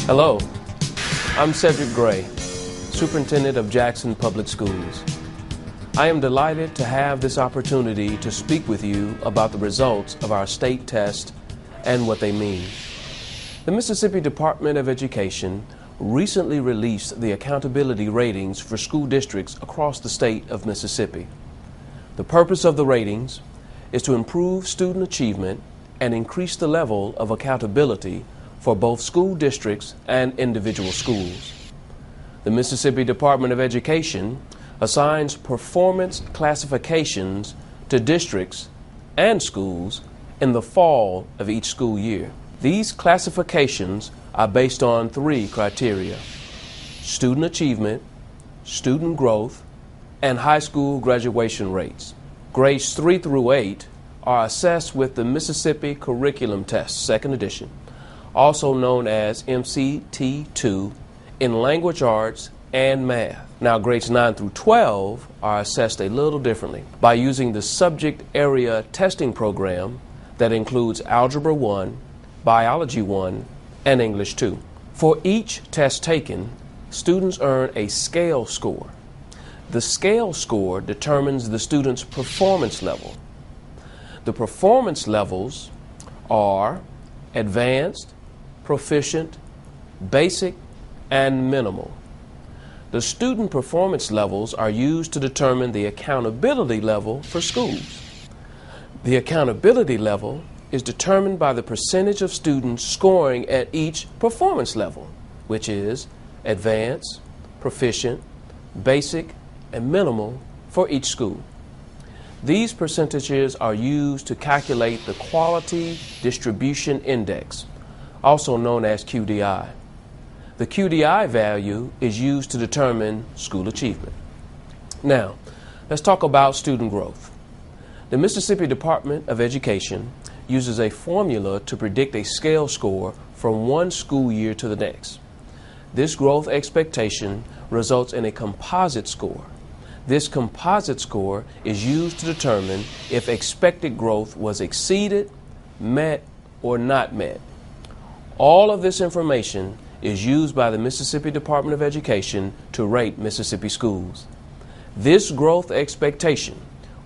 Hello, I'm Cedric Gray, Superintendent of Jackson Public Schools. I am delighted to have this opportunity to speak with you about the results of our state test and what they mean. The Mississippi Department of Education recently released the accountability ratings for school districts across the state of Mississippi. The purpose of the ratings is to improve student achievement and increase the level of accountability for both school districts and individual schools. The Mississippi Department of Education assigns performance classifications to districts and schools in the fall of each school year. These classifications are based on 3 criteria: student achievement, student growth, and high school graduation rates. Grades 3 through 8 are assessed with the Mississippi Curriculum Test, 2nd edition, also known as MCT2, in language arts and math. Now, grades 9 through 12 are assessed a little differently by using the subject area testing program that includes Algebra 1, Biology 1, and English 2. For each test taken, students earn a scale score. The scale score determines the student's performance level. The performance levels are advanced, proficient, basic, and minimal. The student performance levels are used to determine the accountability level for schools. The accountability level is determined by the percentage of students scoring at each performance level, which is advanced, proficient, basic, and minimal for each school. These percentages are used to calculate the Quality Distribution Index, also known as QDI. The QDI value is used to determine school achievement. Now, let's talk about student growth. The Mississippi Department of Education uses a formula to predict a scale score from one school year to the next. This growth expectation results in a composite score. This composite score is used to determine if expected growth was exceeded, met, or not met. All of this information is used by the Mississippi Department of Education to rate Mississippi schools. This growth expectation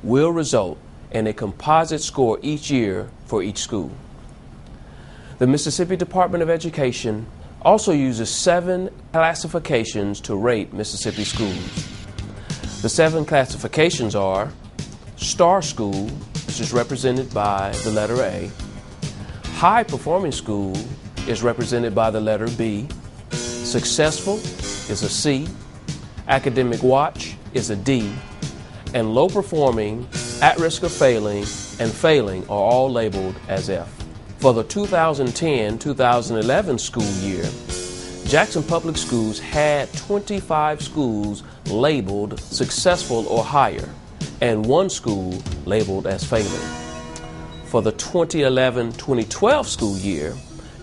will result in a composite score each year for each school. The Mississippi Department of Education also uses 7 classifications to rate Mississippi schools. The 7 classifications are Star School, which is represented by the letter A. High Performing School is represented by the letter B. Successful is a C. Academic Watch is a D. And Low Performing, At Risk of Failing, and Failing are all labeled as F. For the 2010-2011 school year, Jackson Public Schools had 25 schools labeled successful or higher, and 1 school labeled as failing. For the 2011-2012 school year,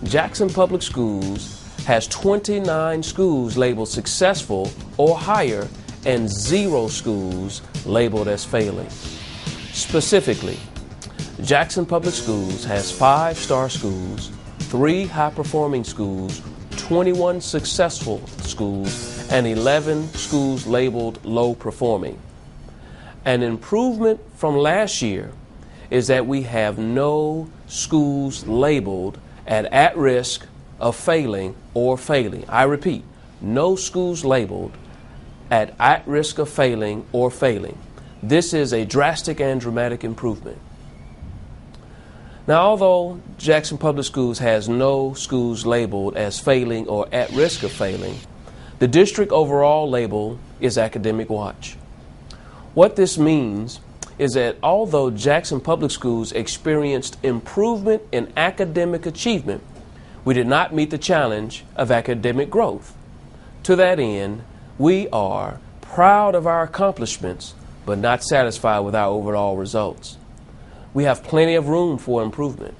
Jackson Public Schools has 29 schools labeled successful or higher and 0 schools labeled as failing. Specifically, Jackson Public Schools has 5 star schools, 3 high-performing schools, 21 successful schools, and 11 schools labeled low-performing. An improvement from last year is that we have no schools labeled at risk of failing or failing. I repeat, no schools labeled at risk of failing or failing. This is a drastic and dramatic improvement. Now, although Jackson Public Schools has no schools labeled as failing or at risk of failing, the district overall label is Academic Watch. What this means is that although Jackson Public Schools experienced improvement in academic achievement, we did not meet the challenge of academic growth. To that end, we are proud of our accomplishments, but not satisfied with our overall results. We have plenty of room for improvement.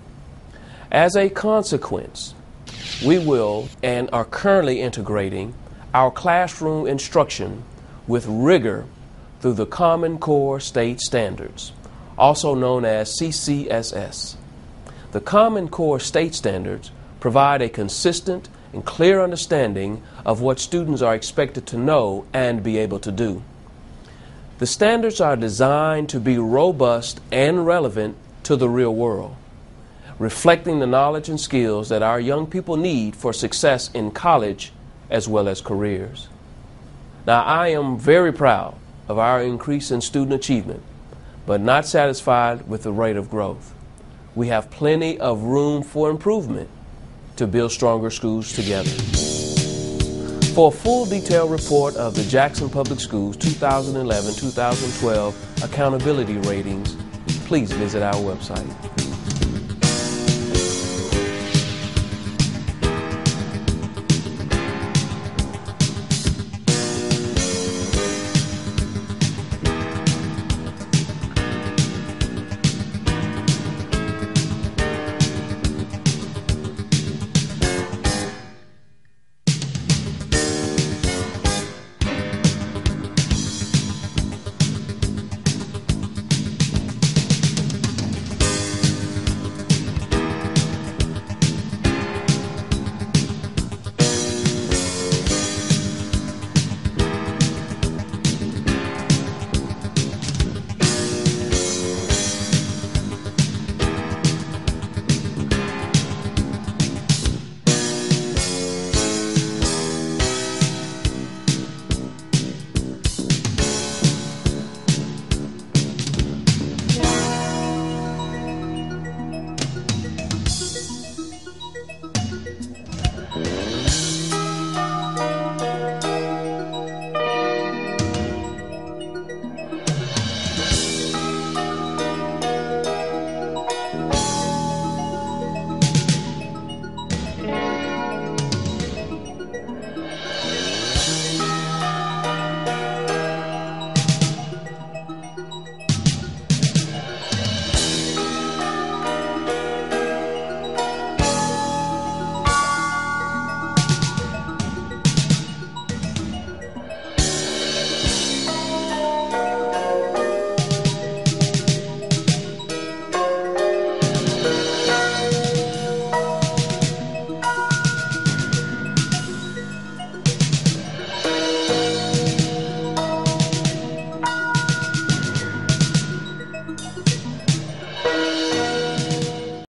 As a consequence, we will and are currently integrating our classroom instruction with rigor through the Common Core State Standards, also known as CCSS. The Common Core State Standards provide a consistent and clear understanding of what students are expected to know and be able to do. The standards are designed to be robust and relevant to the real world, reflecting the knowledge and skills that our young people need for success in college as well as careers. Now, I am very proud of our increase in student achievement, but not satisfied with the rate of growth. We have plenty of room for improvement to build stronger schools together. For a full detailed report of the Jackson Public Schools 2011-2012 accountability ratings, please visit our website.